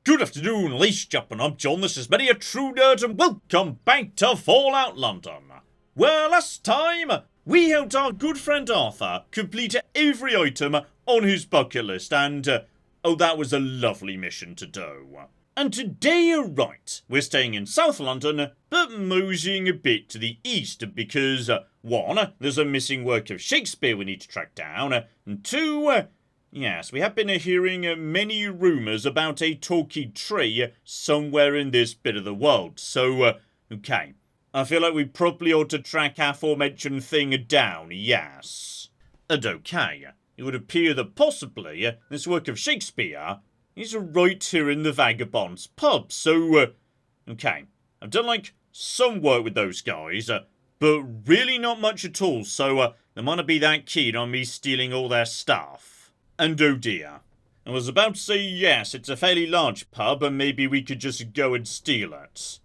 Good afternoon, ladies and gentlemen, I'm John, this is Many a True Nerd, and welcome back to Fallout London. Well, last time, we helped our good friend Arthur complete every item on his bucket list, and, oh, that was a lovely mission to do. And today, you're right, we're staying in South London, but moseying a bit to the east, because, one, there's a missing work of Shakespeare we need to track down, and two, yes, we have been hearing many rumours about a talking tree somewhere in this bit of the world. So, okay. I feel like we probably ought to track aforementioned thing down, yes. And okay, it would appear that possibly this work of Shakespeare is right here in the Vagabond's pub. So, okay. I've done, like, some work with those guys, but really not much at all. So, they might not be that keen on me stealing all their stuff. And oh dear, I was about to say yes, it's a fairly large pub and maybe we could just go and steal it.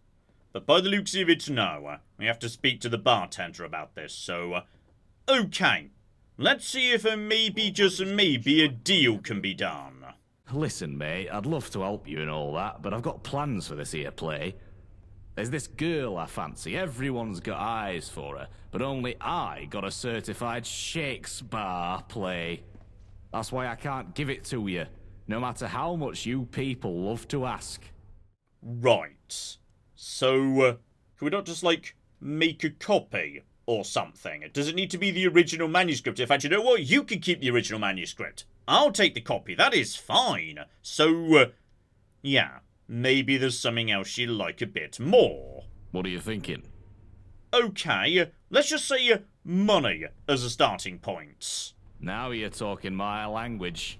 But by the looks of it, no. We have to speak to the bartender about this, so... okay, let's see if maybe, just maybe, a deal can be done. Listen, mate, I'd love to help you and all that, but I've got plans for this here play. There's this girl I fancy, everyone's got eyes for her, but only I got a certified Shakespeare play. That's why I can't give it to you, no matter how much you people love to ask. Right. So, can we not just, like, make a copy or something? Does it need to be the original manuscript? In fact, you know what? You can keep the original manuscript. I'll take the copy. That is fine. So, yeah. Maybe there's something else you like a bit more. What are you thinking? Okay, let's just say money as a starting point. Now you're talking my language.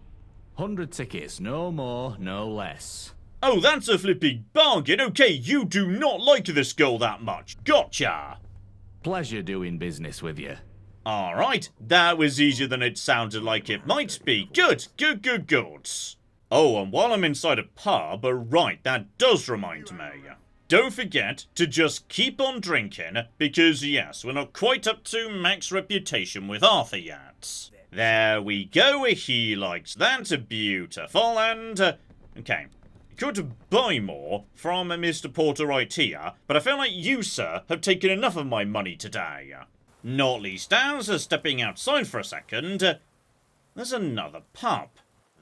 100 tickets, no more, no less. Oh, that's a flipping bargain. Okay, you do not like this girl that much. Gotcha. Pleasure doing business with you. Alright, that was easier than it sounded like it might be. Good. Oh, and while I'm inside a pub, right, that does remind me. Don't forget to just keep on drinking, because yes, we're not quite up to max reputation with Arthur yet. There we go, he likes that, beautiful, and, okay, could buy more from Mr. Porter right here, but I feel like you, sir, have taken enough of my money today. Not least as, stepping outside for a second, there's another pub.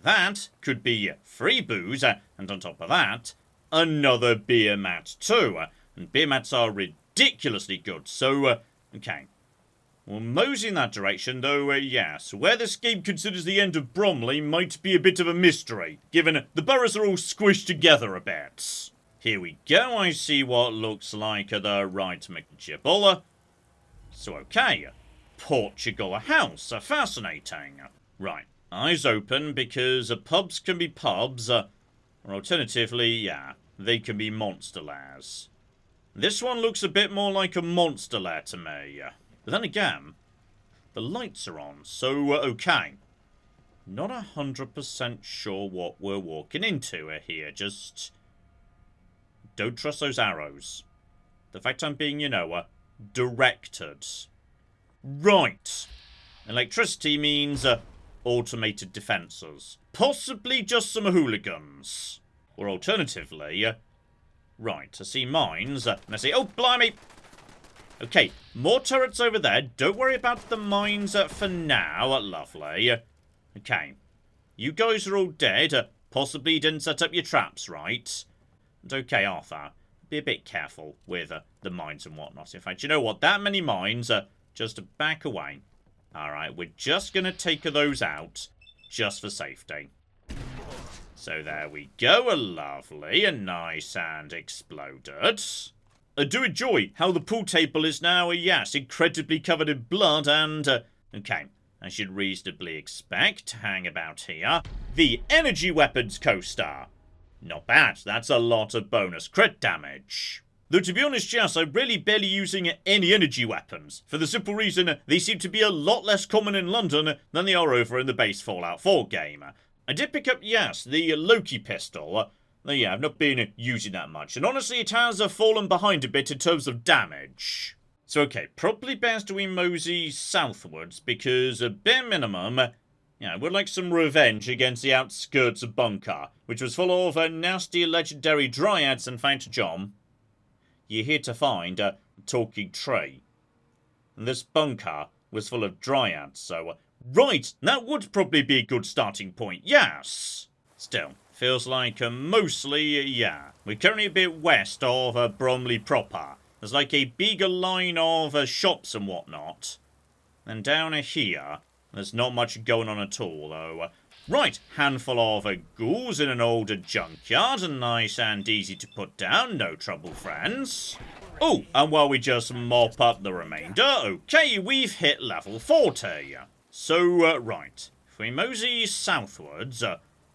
That could be free booze, and on top of that, another beer mat too, and beer mats are ridiculously good, so, okay. We'll mosey in that direction, though, yes. Where this game considers the end of Bromley might be a bit of a mystery, given the boroughs are all squished together a bit. Here we go, I see what looks like the right McGibble. So, okay. Portugal House, fascinating. Right, eyes open, because pubs can be pubs, or alternatively, yeah, they can be monster lairs. This one looks a bit more like a monster lair to me. But then again, the lights are on, so okay. Not 100% sure what we're walking into here, just... don't trust those arrows. The fact I'm being, you know, directed. Right. Electricity means automated defences. Possibly just some hooligans. Or alternatively... right, I see mines, and I see... oh, blimey! Okay, more turrets over there. Don't worry about the mines for now. Lovely. Okay. You guys are all dead. Possibly didn't set up your traps, right? And okay, Arthur. Be a bit careful with the mines and whatnot. In fact, you know what? That many mines, just back away. Alright, we're just going to take those out. Just for safety. So there we go. Lovely. Nice and exploded. I do enjoy how the pool table is now, yes, incredibly covered in blood and, okay, I should reasonably expect, hang about here, the energy weapons coaster. Not bad, that's a lot of bonus crit damage. Though to be honest, yes, I'm really barely using any energy weapons, for the simple reason they seem to be a lot less common in London than they are over in the base Fallout 4 game. I did pick up, yes, the Loki pistol. Yeah, I've not been using that much, and honestly it has fallen behind a bit in terms of damage. So okay, probably best we mosey southwards, because bare minimum, Yeah, I would like some revenge against the outskirts of Bunker, which was full of nasty legendary dryads and Fount John. You're here to find a talking tree. And this bunker was full of dryads, so... right, that would probably be a good starting point, yes! Still, feels like mostly, yeah. We're currently a bit west of Bromley proper. There's like a bigger line of shops and whatnot. And down here, there's not much going on at all, though. Right, handful of ghouls in an older junkyard, nice and easy to put down, no trouble, friends. Oh, and while we just mop up the remainder, okay, we've hit level 40. So, right, if we mosey southwards,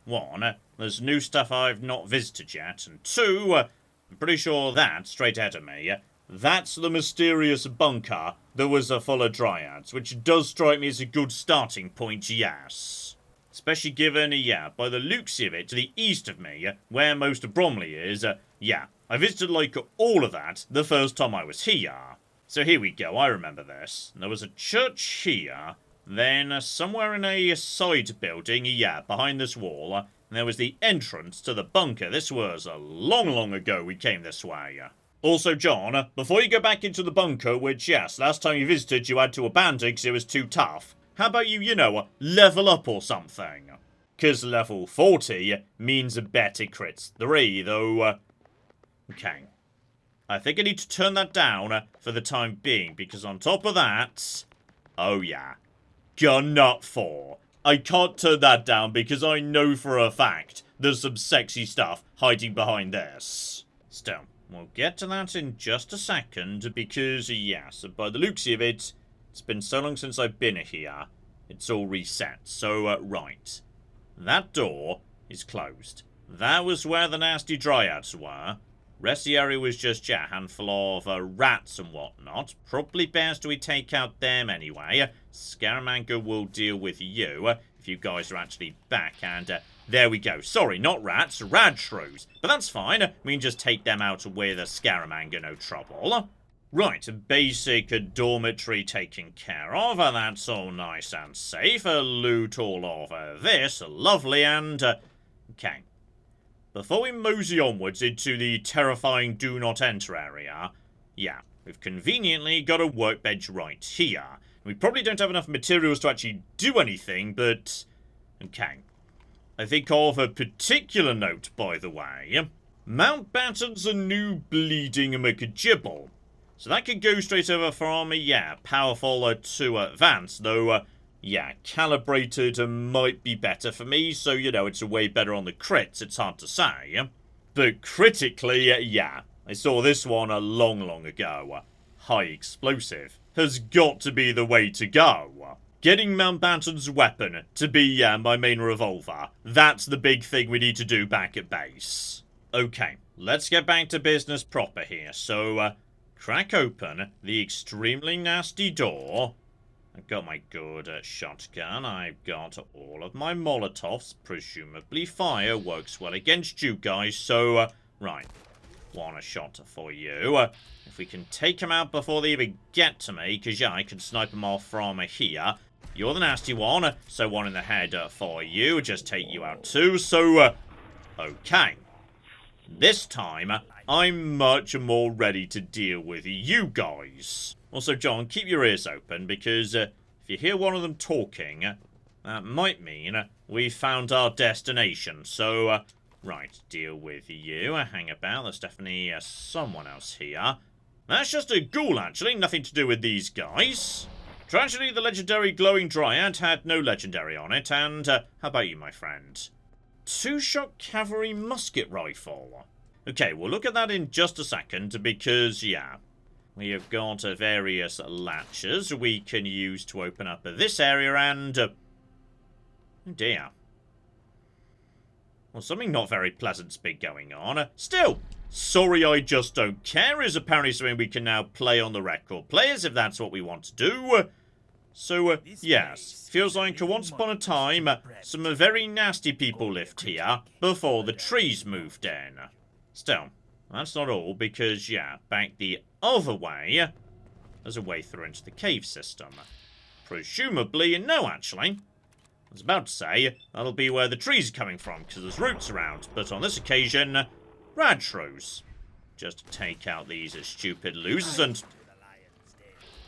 one, there's new stuff I've not visited yet, and two, I'm pretty sure that, straight ahead of me, that's the mysterious bunker that was full of dryads, which does strike me as a good starting point, yes. Especially given, yeah, by the looks of it, to the east of me, where most of Bromley is, yeah, I visited, like, all of that the first time I was here. So here we go, I remember this. There was a church here, then somewhere in a side building, yeah, behind this wall, and there was the entrance to the bunker. This was a long ago we came this way. Also, John, before you go back into the bunker, which, yes, last time you visited you had to abandon because it was too tough, how about you know, level up or something? Because level 40 means a better crits 3, though, okay. I think I need to turn that down for the time being, because on top of that, oh yeah, gun nut 4. I can't turn that down because I know for a fact there's some sexy stuff hiding behind this. Still, we'll get to that in just a second, because, yes, by the looks of it, it's been so long since I've been here, it's all reset. So, right. That door is closed. That was where the nasty dryads were. Rest of the area was just, yeah, a handful of rats and whatnot. Probably best we take out them anyway. Scaramanga will deal with you if you guys are actually back. And there we go. Sorry, not rats, rad shrews. But that's fine. We can just take them out with a Scaramanga, no trouble. Right, basic dormitory taken care of. That's all nice and safe. Loot all over this. Lovely and... okay. Before we mosey onwards into the terrifying do not enter area, yeah, we've conveniently got a workbench right here. We probably don't have enough materials to actually do anything, but... okay. I think of a particular note, by the way. Mountbatten's a new bleeding McGibble. So that could go straight over from, yeah, powerful to advanced, though, yeah, calibrated might be better for me, so, you know, it's way better on the crits, it's hard to say. But critically, yeah, I saw this one a long ago. High explosive has got to be the way to go. Getting Mountbatten's weapon to be, yeah, my main revolver, that's the big thing we need to do back at base. Okay, let's get back to business proper here, so, crack open the extremely nasty door. I've got my good shotgun. I've got all of my Molotovs. Presumably fire works well against you guys. So, right. One shot for you. If we can take them out before they even get to me, because, yeah, I can snipe them off from here. You're the nasty one, so one in the head for you. Just take you out too. So, okay. This time, I'm much more ready to deal with you guys. Also, John, keep your ears open, because if you hear one of them talking, that might mean we found our destination. So, right, deal with you. Hang about. There's definitely someone else here. That's just a ghoul, actually. Nothing to do with these guys. Tragically, the legendary glowing dryad had no legendary on it. And how about you, my friend? Two-shot cavalry musket rifle. Okay, we'll look at that in just a second, because, yeah, we have got various latches we can use to open up this area, and... oh dear. Well, something not very pleasant's been going on. Still, sorry I just don't care is apparently something we can now play on the record players, if that's what we want to do. So, yes, feels like once upon a time, some very nasty people lived here before the trees moved in. Still, that's not all, because, yeah, back the other way, there's a way through into the cave system. Presumably, no, actually. was about to say, that'll be where the trees are coming from, because there's roots around. But on this occasion, rad shrews. Just to take out these stupid losers and...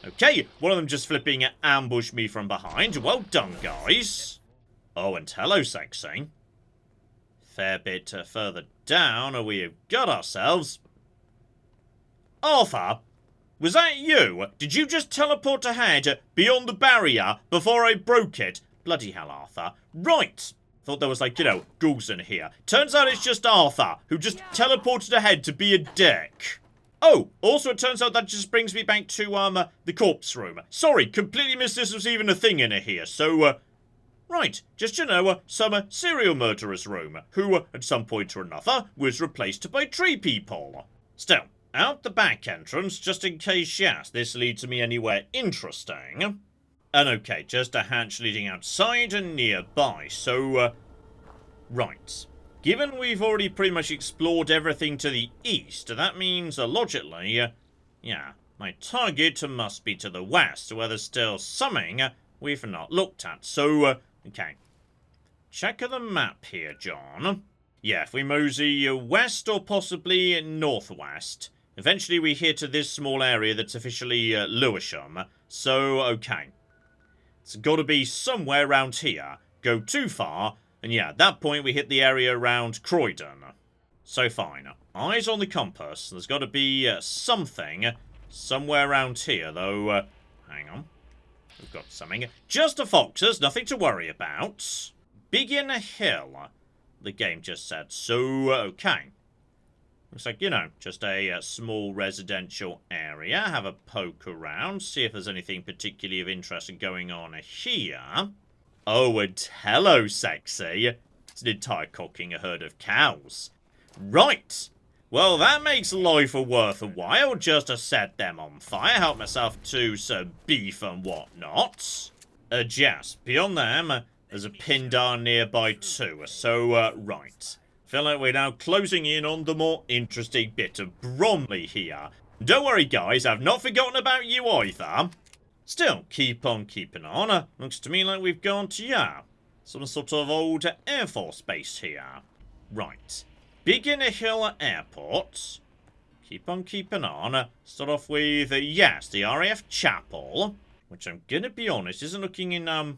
Okay, one of them just flipping ambushed me from behind. Well done, guys. Oh, and hello, sexy. Fair bit further down, we've got ourselves... Arthur, was that you? Did you just teleport ahead beyond the barrier before I broke it? Bloody hell, Arthur. Right. Thought there was, like, you know, ghouls in here. Turns out it's just Arthur, who just teleported ahead to be a dick. Oh, also it turns out that just brings me back to, the corpse room. Sorry, completely missed this was even a thing in here, so, right, just, you know, some serial murderer's room, who, at some point or another, was replaced by tree people. Still, out the back entrance, just in case, yes, this leads me anywhere interesting. And okay, just a hatch leading outside and nearby, so, right. Given we've already pretty much explored everything to the east, that means, logically, yeah, my target must be to the west, where there's still something we've not looked at. So, okay. Check the map here, John. Yeah, if we mosey west or possibly northwest, eventually we hit to this small area that's officially Lewisham. So, okay. It's got to be somewhere around here. Go too far, and yeah, at that point we hit the area around Croydon. So fine. Eyes on the compass. There's got to be something somewhere around here, though. Hang on. We've got something. Just a foxes, nothing to worry about. Biggin Hill, the game just said. So, okay. Looks like, you know, just a small residential area. Have a poke around, see if there's anything particularly of interest going on here. Oh, and hello, sexy. It's an entire cocking a herd of cows. Right. Well, that makes life worth a while just to set them on fire. Help myself to some beef and whatnot. Yes, beyond them, there's a Pindar nearby too. So, right. Feel like we're now closing in on the more interesting bit of Bromley here. Don't worry, guys, I've not forgotten about you either. Still, keep on keeping on. Looks to me like we've gone to, yeah, some sort of old Air Force base here. Right. Biggin Hill Airport. Keep on keeping on. Start off with, yes, the RAF Chapel, which I'm gonna be honest, isn't looking in,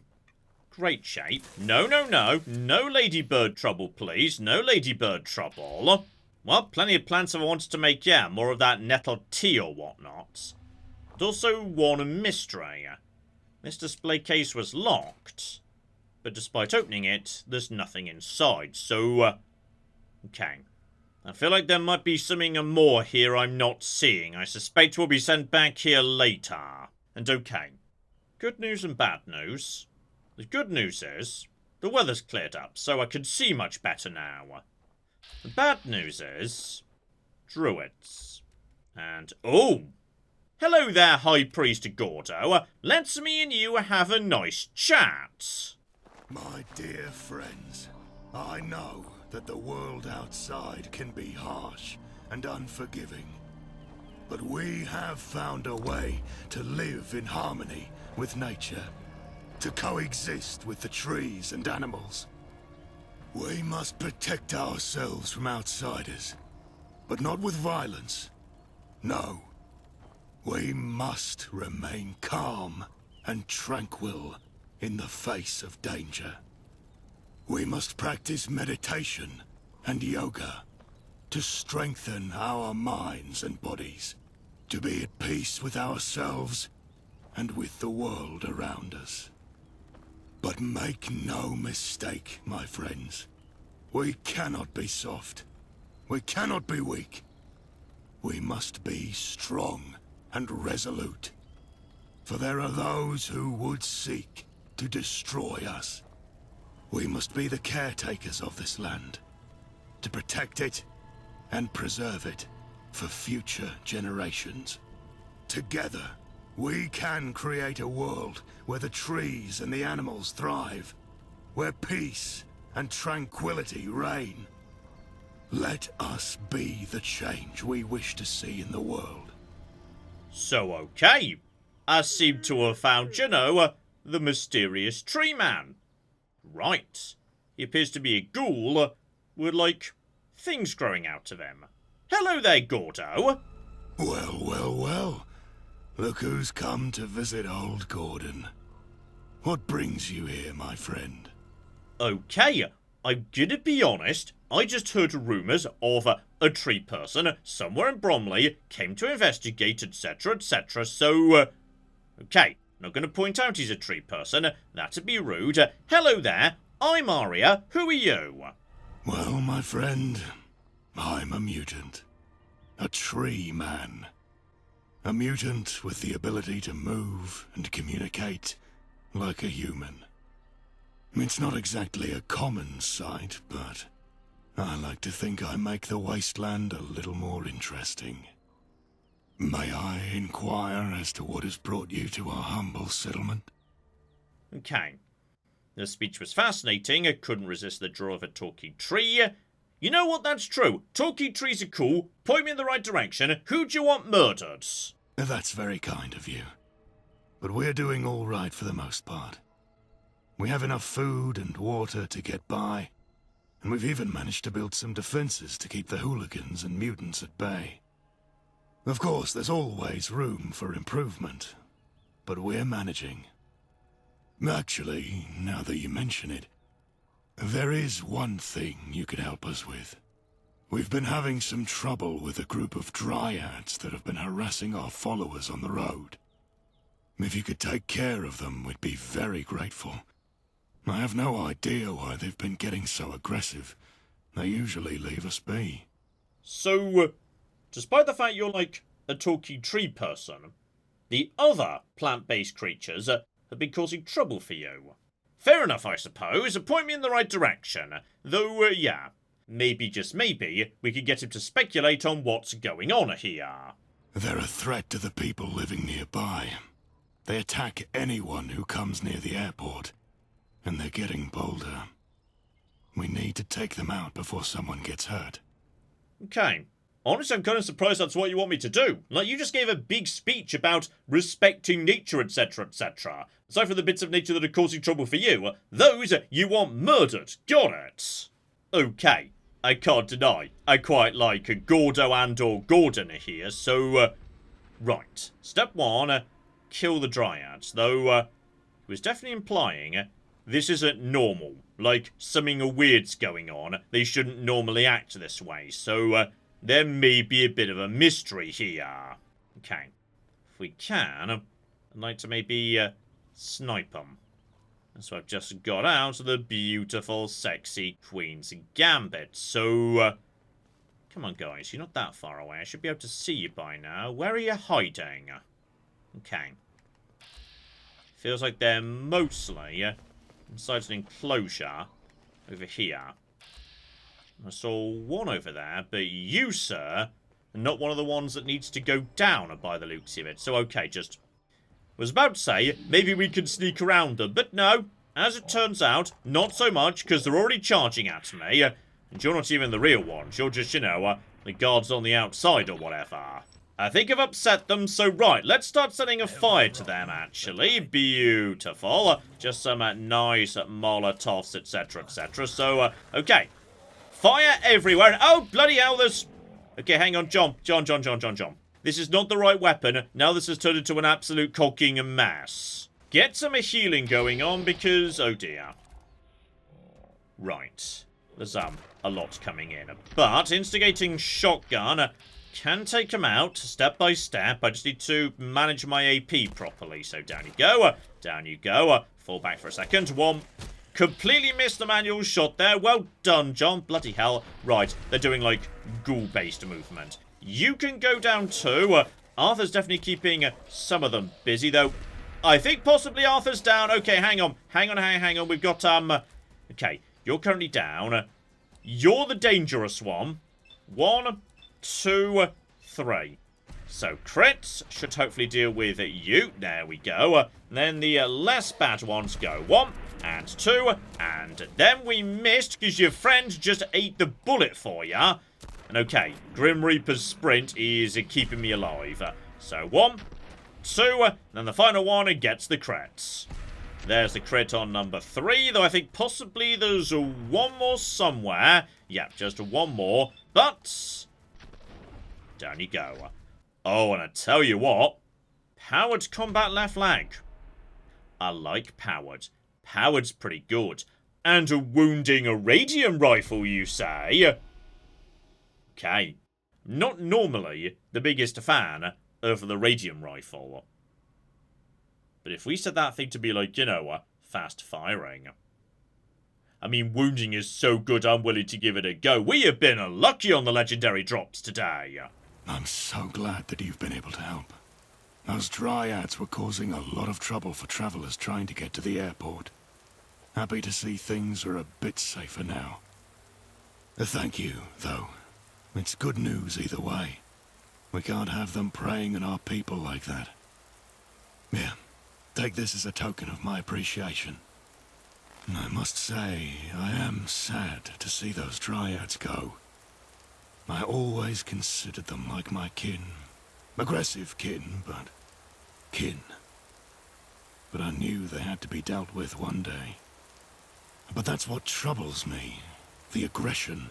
great shape. No, no, no. No ladybird trouble, please. No ladybird trouble. Well, plenty of plants if I wanted to make, yeah, more of that nettle tea or whatnot. But also one mystery. This display case was locked, but despite opening it, there's nothing inside, so, okay. I feel like there might be something more here I'm not seeing. I suspect we'll be sent back here later. And okay. Good news and bad news. The good news is, the weather's cleared up, so I can see much better now. The bad news is, druids. And, oh! Hello there, High Priest Gordo. Let's me and you have a nice chat. My dear friends, I know that the world outside can be harsh and unforgiving. But we have found a way to live in harmony with nature. To coexist with the trees and animals. We must protect ourselves from outsiders, but not with violence. No. We must remain calm and tranquil in the face of danger. We must practice meditation and yoga to strengthen our minds and bodies, to be at peace with ourselves and with the world around us. But make no mistake, my friends. We cannot be soft. We cannot be weak. We must be strong and resolute. For there are those who would seek to destroy us. We must be the caretakers of this land, to protect it and preserve it for future generations. Together, we can create a world where the trees and the animals thrive, where peace and tranquility reign. Let us be the change we wish to see in the world. So, okay. I seem to have found, you know, the mysterious tree man. Right. He appears to be a ghoul with, like, things growing out of him. Hello there, Gordo. Well, well, well. Look who's come to visit old Gordon. What brings you here, my friend? Okay, I'm gonna be honest. I just heard rumours of a tree person somewhere in Bromley came to investigate, etc., etc., so, okay, not gonna point out he's a tree person. That'd be rude. Hello there, I'm Arya. Who are you? Well, my friend, I'm a mutant. A tree man. A mutant with the ability to move and communicate like a human. It's not exactly a common sight, but I like to think I make the wasteland a little more interesting. May I inquire as to what has brought you to our humble settlement? Okay. The speech was fascinating. I couldn't resist the draw of a talking tree. You know what, that's true. Talking trees are cool. Point me in the right direction. Who do you want murdered? That's very kind of you. But we're doing all right for the most part. We have enough food and water to get by, and we've even managed to build some defenses to keep the hooligans and mutants at bay. Of course, there's always room for improvement, but we're managing. Actually, now that you mention it, there is one thing you could help us with. We've been having some trouble with a group of dryads that have been harassing our followers on the road. If you could take care of them, we'd be very grateful. I have no idea why they've been getting so aggressive. They usually leave us be. So, despite the fact you're like a talking tree person, the other plant-based creatures have been causing trouble for you. Fair enough, I suppose. Point me in the right direction. Though, yeah, maybe, just maybe, we could get him to speculate on what's going on here. They're a threat to the people living nearby. They attack anyone who comes near the airport, and they're getting bolder. We need to take them out before someone gets hurt. Okay. Honestly, I'm kind of surprised that's what you want me to do. Like, you just gave a big speech about respecting nature, etc., etc. Aside from the bits of nature that are causing trouble for you, those you want murdered. Got it? Okay. I can't deny, I quite like a Gordo and or Gordon here, so, right. Step 1, kill the dryads, though, he was definitely implying this isn't normal. Like, something weird's going on. They shouldn't normally act this way, so, there may be a bit of a mystery here. Okay. If we can, I'd like to maybe, snipe them. So I've just got out of the beautiful, sexy Queen's Gambit. So, come on, guys. You're not that far away. I should be able to see you by now. Where are you hiding? Okay. Feels like they're mostly inside an enclosure over here. I saw one over there, but you, sir, are not one of the ones that needs to go down by the looks of it. So, okay, just... was about to say, maybe we can sneak around them, but no. As it turns out, not so much, because they're already charging at me. And you're not even the real ones. You're just, you know, the guards on the outside or whatever. I think I've upset them, so right, let's start setting a fire to them, actually. Beautiful. Just some nice Molotovs, etc., etc. So, okay. Fire everywhere. Oh, bloody hell, there's... Okay, hang on, John. This is not the right weapon. Now this has turned into an absolute cocking mess. Get some healing going on because... oh, dear. Right. There's, a lot coming in. But instigating shotgun... can take him out, step by step. I just need to manage my AP properly. So down you go. Down you go. Fall back for a second. One. Completely missed the manual shot there. Well done, John. Bloody hell. Right. They're doing, like, ghoul-based movement. You can go down too. Arthur's definitely keeping some of them busy, though. I think possibly Arthur's down. Okay, hang on. Hang on. We've got, okay. You're currently down. You're the dangerous one. 1, 2, 3. So, crits should hopefully deal with you. There we go. And then the less bad ones go 1 and 2. And then we missed because your friend just ate the bullet for ya. And okay, Grim Reaper's sprint is keeping me alive. So, 1, 2, and then the final one gets the crits. There's the crit on number 3, though I think possibly there's one more somewhere. Yeah, just one more. But down you go. Oh, and I tell you what, powered combat left leg. I like powered. Powered's pretty good. And a wounding irradium rifle, you say? Okay. Not normally the biggest fan of the radium rifle. But if we set that thing to be like, you know, fast firing. I mean, wounding is so good I'm willing to give it a go. We have been lucky on the legendary drops today. I'm so glad that you've been able to help. Those dryads were causing a lot of trouble for travelers trying to get to the airport. Happy to see things are a bit safer now. Thank you, though. It's good news either way. We can't have them preying on our people like that. Yeah, take this as a token of my appreciation. And I must say, I am sad to see those dryads go. I always considered them like my kin. Aggressive kin, but kin. But I knew they had to be dealt with one day. But that's what troubles me. The aggression.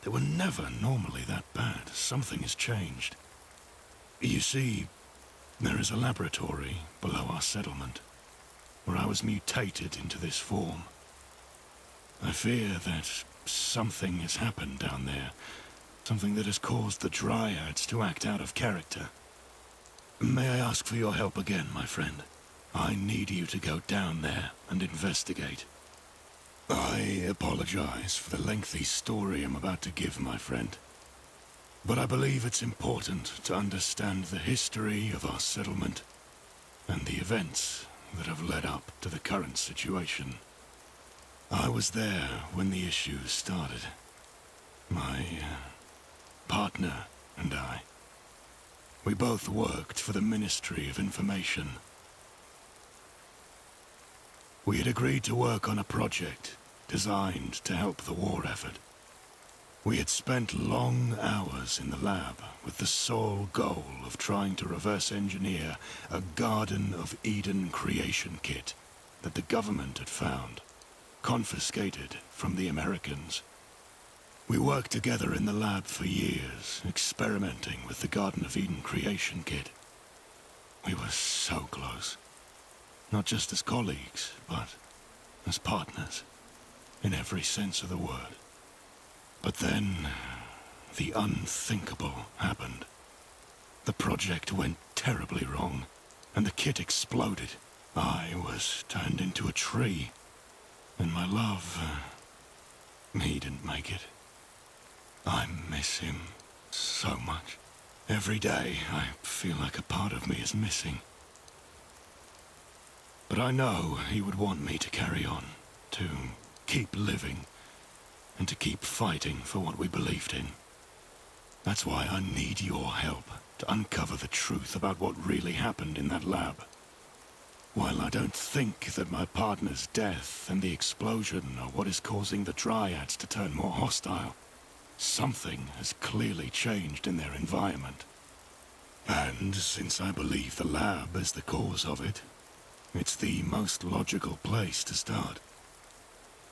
They were never normally that bad. Something has changed. You see, there is a laboratory below our settlement, where I was mutated into this form. I fear that something has happened down there. Something that has caused the dryads to act out of character. May I ask for your help again, my friend? I need you to go down there and investigate. I apologize for the lengthy story I'm about to give, my friend. But I believe it's important to understand the history of our settlement and the events that have led up to the current situation. I was there when the issues started. My partner and I. We both worked for the Ministry of Information. We had agreed to work on a project designed to help the war effort. We had spent long hours in the lab with the sole goal of trying to reverse engineer a Garden of Eden creation kit that the government had found, confiscated from the Americans. We worked together in the lab for years, experimenting with the Garden of Eden creation kit. We were so close. Not just as colleagues, but as partners, in every sense of the word. But then, the unthinkable happened. The project went terribly wrong, and the kit exploded. I was turned into a tree, and my love, he didn't make it. I miss him so much. Every day, I feel like a part of me is missing. But I know he would want me to carry on, to keep living, and to keep fighting for what we believed in. That's why I need your help to uncover the truth about what really happened in that lab. While I don't think that my partner's death and the explosion are what is causing the dryads to turn more hostile, something has clearly changed in their environment. And since I believe the lab is the cause of it, it's the most logical place to start.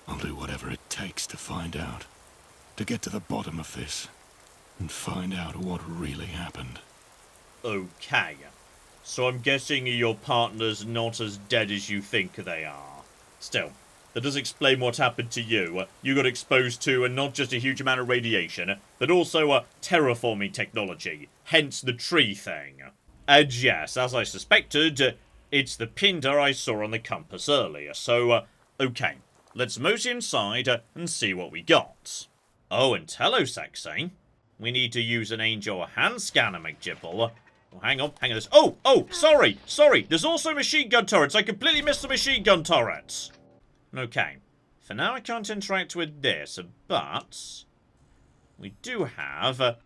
I'll do whatever it takes to find out, to get to the bottom of this, and find out what really happened. Okay. So I'm guessing your partner's not as dead as you think they are. Still, that does explain what happened to you. You got exposed to not just a huge amount of radiation, but also terraforming technology, hence the tree thing. And yes, as I suspected, it's the Pindar I saw on the compass earlier, so, okay. Let's mosey inside and see what we got. Oh, and hello, sexy. We need to use an angel hand scanner, McGibble. Oh, hang on this. Oh, sorry. There's also machine gun turrets. I completely missed the machine gun turrets. Okay. For now, I can't interact with this, but we do have a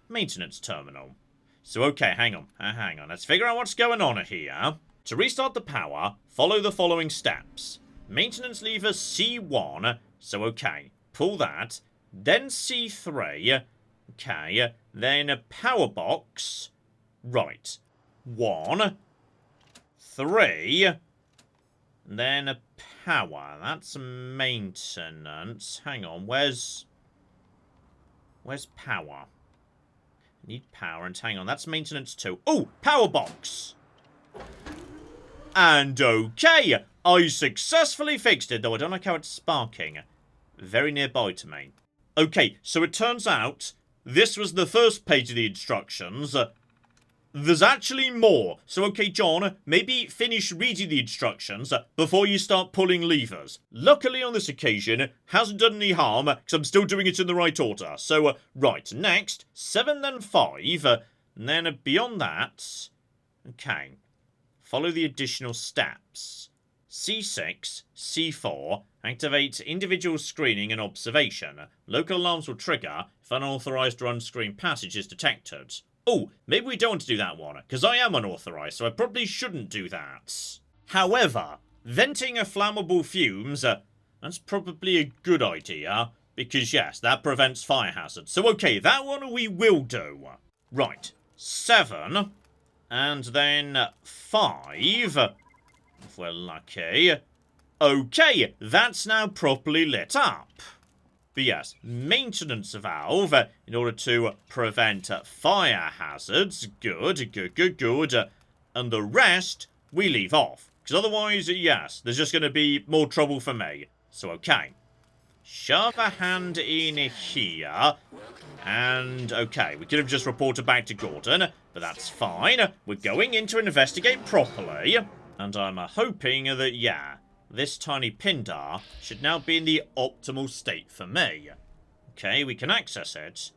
maintenance terminal. So, okay, hang on. Let's figure out what's going on here. To restart the power, follow the following steps. Maintenance lever C1, so okay, pull that, then C3, okay, then a power box, right, 1, 3, And then a power. That's maintenance. Hang on, where's power? I need power, and hang on, that's maintenance too. Oh, power box! And okay, I successfully fixed it, though I don't like how it's sparking. Very nearby to me. Okay, so it turns out this was the first page of the instructions. There's actually more. So, okay, John, maybe finish reading the instructions before you start pulling levers. Luckily, on this occasion, hasn't done any harm, because I'm still doing it in the right order. So, right, next, 7, then 5, and then beyond that, okay, follow the additional steps. C6, C4, activate individual screening and observation. Local alarms will trigger if unauthorized or unscreened passage is detected. Oh, maybe we don't want to do that one, because I am unauthorized, so I probably shouldn't do that. However, venting a flammable fumes, that's probably a good idea, because yes, that prevents fire hazards. So okay, that one we will do. Right, 7, and then 5, if we're lucky. Okay, that's now properly lit up. But yes, maintenance valve in order to prevent fire hazards. Good, good, good, good. And the rest we leave off. Because otherwise, yes, there's just going to be more trouble for me. So, okay. Shove a hand in here. And, okay, we could have just reported back to Gordon. But that's fine. We're going in to investigate properly. And I'm hoping that, yeah, this tiny Pindar should now be in the optimal state for me. Okay, we can access it,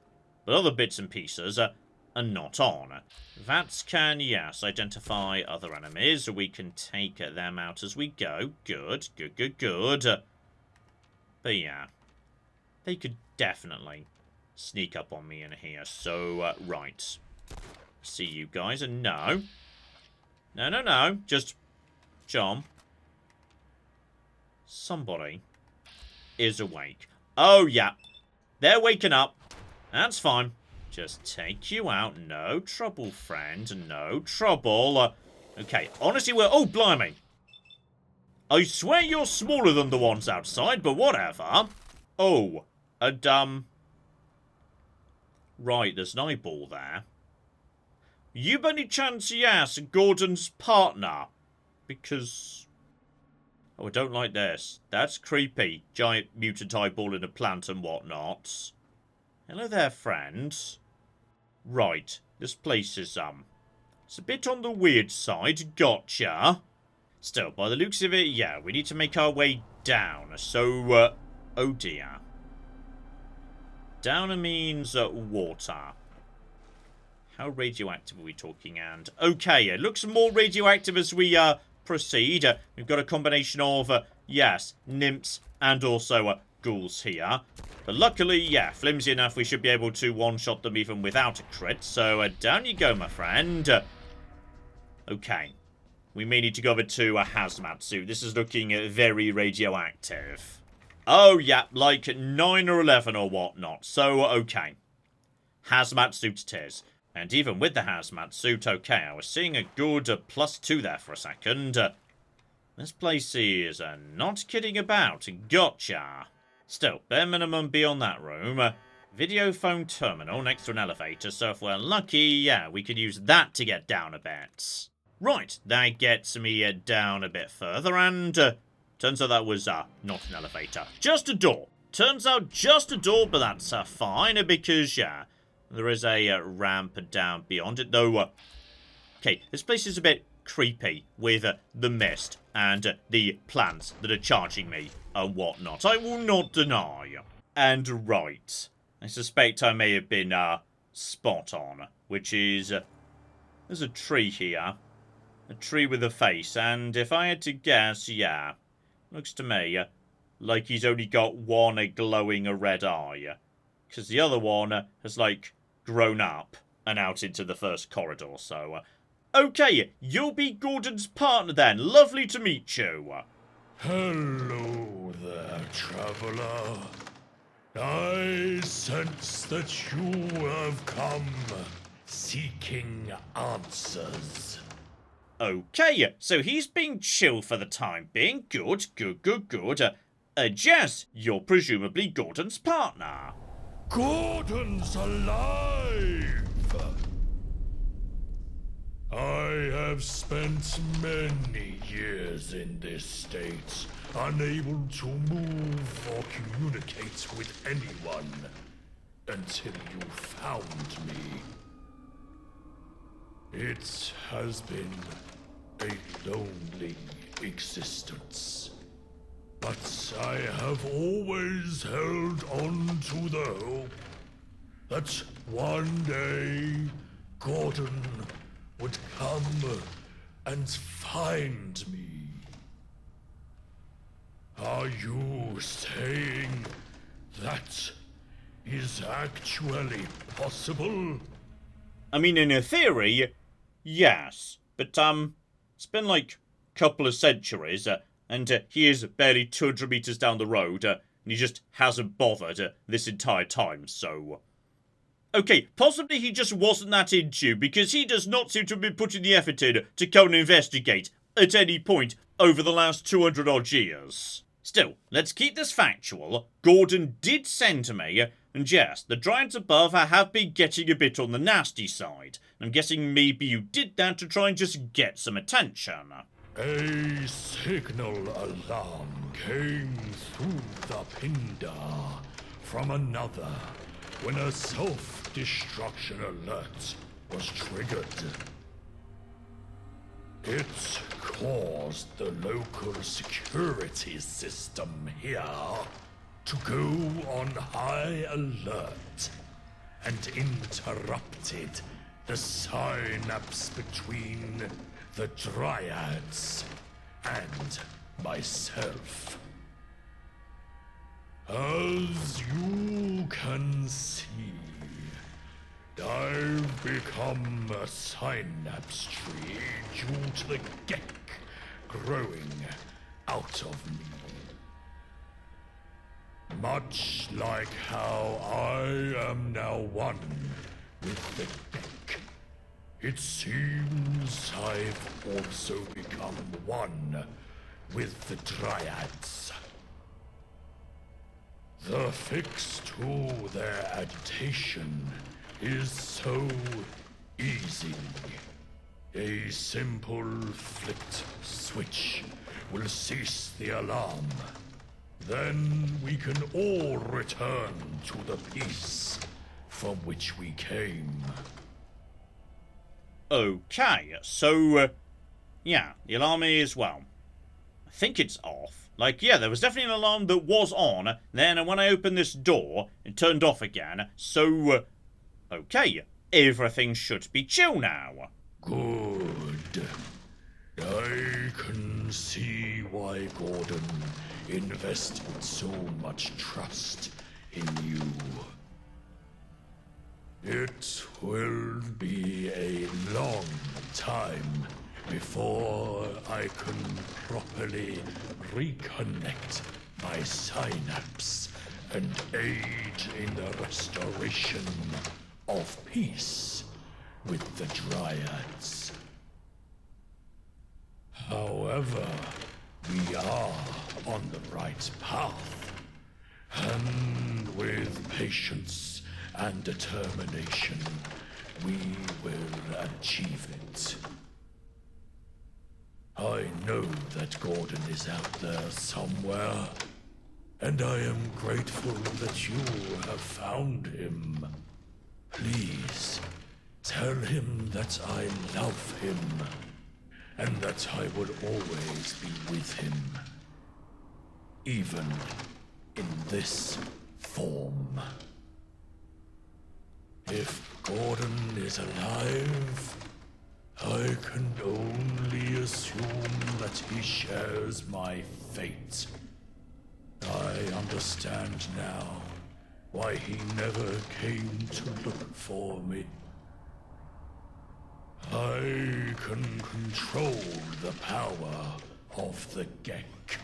but other bits and pieces are not on. That can, yes, identify other enemies. We can take them out as we go. Good, good, good, good. But yeah, they could definitely sneak up on me in here. So, right. See you guys, and no. No, no, no. Just, John. Somebody is awake. Oh, yeah. They're waking up. That's fine. Just take you out. No trouble, friend. No trouble. Okay, honestly, we're... Oh, blimey. I swear you're smaller than the ones outside, but whatever. Oh, and, right, there's an eyeball there. You by any chance, yes, Gordon's partner? Because... Oh, I don't like this. That's creepy. Giant mutant eyeball in a plant and whatnot. Hello there, friends. Right. This place is, it's a bit on the weird side. Gotcha. Still, by the looks of it, yeah, we need to make our way down. So, oh dear. Down means, water. How radioactive are we talking? And, okay, it looks more radioactive as we, proceed. We've got a combination of, yes, nymphs and also ghouls here. But luckily, yeah, flimsy enough, we should be able to one-shot them even without a crit. So down you go, my friend. Okay. We may need to go over to a hazmat suit. This is looking very radioactive. Oh, yeah, like 9 or 11 or whatnot. So, okay. Hazmat suit it is. And even with the hazmat suit, okay, I was seeing a good +2 there for a second. This place is not kidding about. Gotcha. Still, bare minimum beyond that room. Video phone terminal next to an elevator, so if we're lucky, yeah, we could use that to get down a bit. Right, that gets me down a bit further, and turns out that was not an elevator. Just a door. Turns out just a door, but that's fine, because, yeah, there is a ramp down beyond it, though. Okay, this place is a bit creepy with the mist and the plants that are charging me and whatnot. I will not deny. And right, I suspect I may have been spot on, which is there's a tree here, a tree with a face, and if I had to guess, yeah, looks to me like he's only got one glowing red eye, because the other one has like grown up and out into the first corridor. So, okay, you'll be Gordon's partner then. Lovely to meet you. Hello there, traveler. I sense that you have come seeking answers. Okay, so he's being chill for the time being. Good, good, good, good. Jess, you're presumably Gordon's partner. Gordon's alive! I have spent many years in this state, unable to move or communicate with anyone, until you found me. It has been a lonely existence, but I have always held on to the hope that one day Gordon would come and find me. Are you saying that is actually possible? I mean, in a theory, yes. But, it's been like a couple of centuries, and he is barely 200 meters down the road, and he just hasn't bothered this entire time, so... Okay, possibly he just wasn't that into you, because he does not seem to have been putting the effort in to go and investigate at any point over the last 200 odd years. Still, let's keep this factual. Gordon did send to me, and yes, the dryads above have been getting a bit on the nasty side. I'm guessing maybe you did that to try and just get some attention. A signal alarm came through the Pindar from another when a self-destruction alert was triggered. It caused the local security system here to go on high alert and interrupted the synapse between the dryads and myself. As you can see, I've become a synapse tree due to the geck growing out of me. Much like how I am now one with the geck, it seems I've also become one with the dryads. The fix to their agitation is so easy. A simple flicked switch will cease the alarm. Then we can all return to the peace from which we came. Okay, so, yeah, the alarm is, well, I think it's off. Like, yeah, there was definitely an alarm that was on, then when I opened this door, it turned off again, so, okay, everything should be chill now. Good. I can see why Gordon invested so much trust in you. It will be a long time before I can properly reconnect my synapse and aid in the restoration of peace with the dryads. However, we are on the right path, and with patience and determination, we will achieve it. I know that Gordon is out there somewhere, and I am grateful that you have found him. Please, tell him that I love him, and that I will always be with him, even in this form. If Gordon is alive, I can only assume that he shares my fate. I understand now why he never came to look for me. I can control the power of the geck.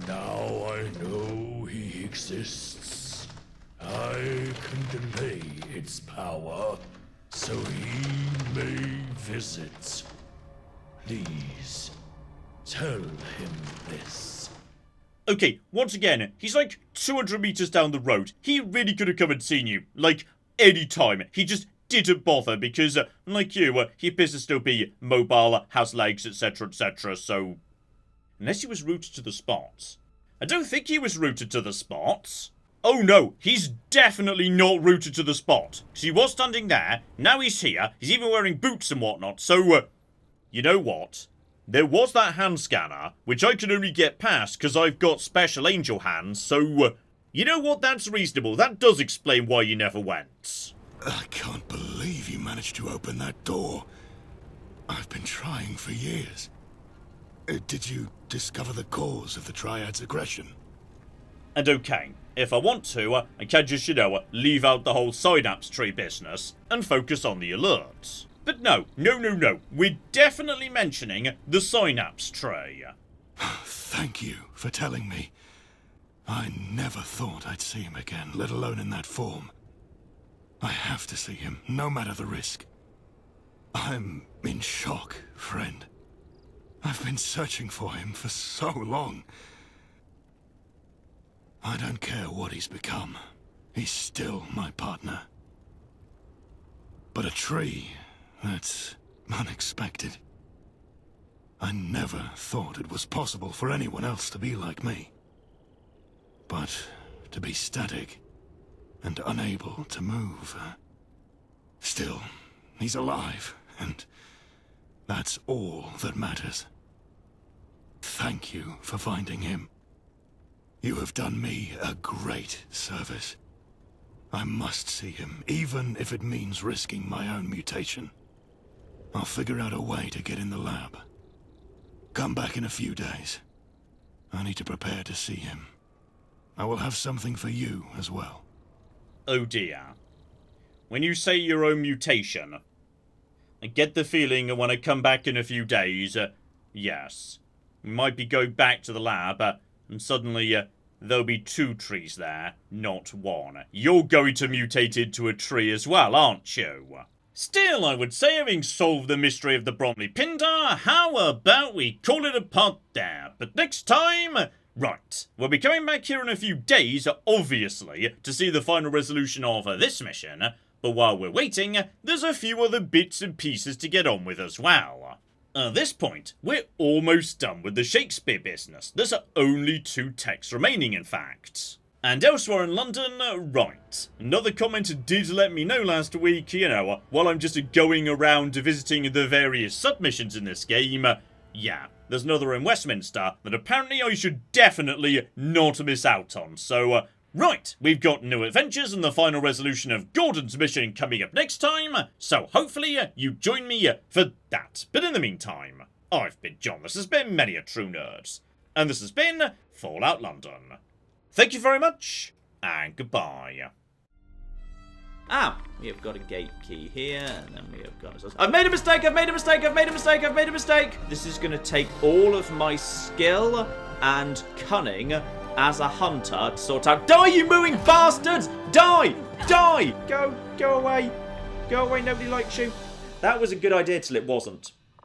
Now I know he exists. I can delay its power so he may visit. Please, tell him this. Okay, once again, he's like 200 meters down the road. He really could have come and seen you, like, any time. He just didn't bother because, like you, he appears to still be mobile, has legs, etc., etc., so... Unless he was rooted to the spot. I don't think he was rooted to the spot. Oh no, he's definitely not rooted to the spot. Because he was standing there, now he's here, he's even wearing boots and whatnot, so, you know what? There was that hand scanner, which I can only get past because I've got special angel hands, so, you know what? That's reasonable. That does explain why you never went. I can't believe you managed to open that door. I've been trying for years. Did you discover the cause of the Dryad's aggression? And okay, if I want to, I can just, you know, leave out the whole synapse tree business and focus on the alerts. But no, we're definitely mentioning the synapse tree. Thank you for telling me. I never thought I'd see him again, let alone in that form. I have to see him, no matter the risk. I'm in shock, friend. I've been searching for him for so long. I don't care what he's become. He's still my partner. But a tree, that's unexpected. I never thought it was possible for anyone else to be like me. But to be static and unable to move. Still, he's alive, and that's all that matters. Thank you for finding him. You have done me a great service. I must see him, even if it means risking my own mutation. I'll figure out a way to get in the lab. Come back in a few days. I need to prepare to see him. I will have something for you as well. Oh dear. When you say your own mutation, I get the feeling when I come back in a few days, yes, we might be going back to the lab, and suddenly there'll be 2 trees there, not 1. You're going to mutate into a tree as well, aren't you? Still, I would say, having solved the mystery of the Bromley Pindar, how about we call it a pod there? But next time... Right, we'll be coming back here in a few days, obviously, to see the final resolution of this mission, but while we're waiting, there's a few other bits and pieces to get on with as well. At this point, we're almost done with the Shakespeare business. There's only 2 texts remaining, in fact. And elsewhere in London, right, another commenter did let me know last week, you know, while I'm just going around visiting the various submissions in this game, yeah, there's another in Westminster that apparently I should definitely not miss out on. So, right, we've got new adventures and the final resolution of Gordon's mission coming up next time. So hopefully you join me for that. But in the meantime, I've been John. This has been Many a True Nerds. And this has been Fallout London. Thank you very much, and goodbye. Ah, we have got a gate key here, and then we have got... I've made a mistake! I've made a mistake! I've made a mistake! I've made a mistake! This is going to take all of my skill and cunning as a hunter to sort out... Die, you mooing bastards! Die! Die! Go away. Go away, nobody likes you. That was a good idea till it wasn't.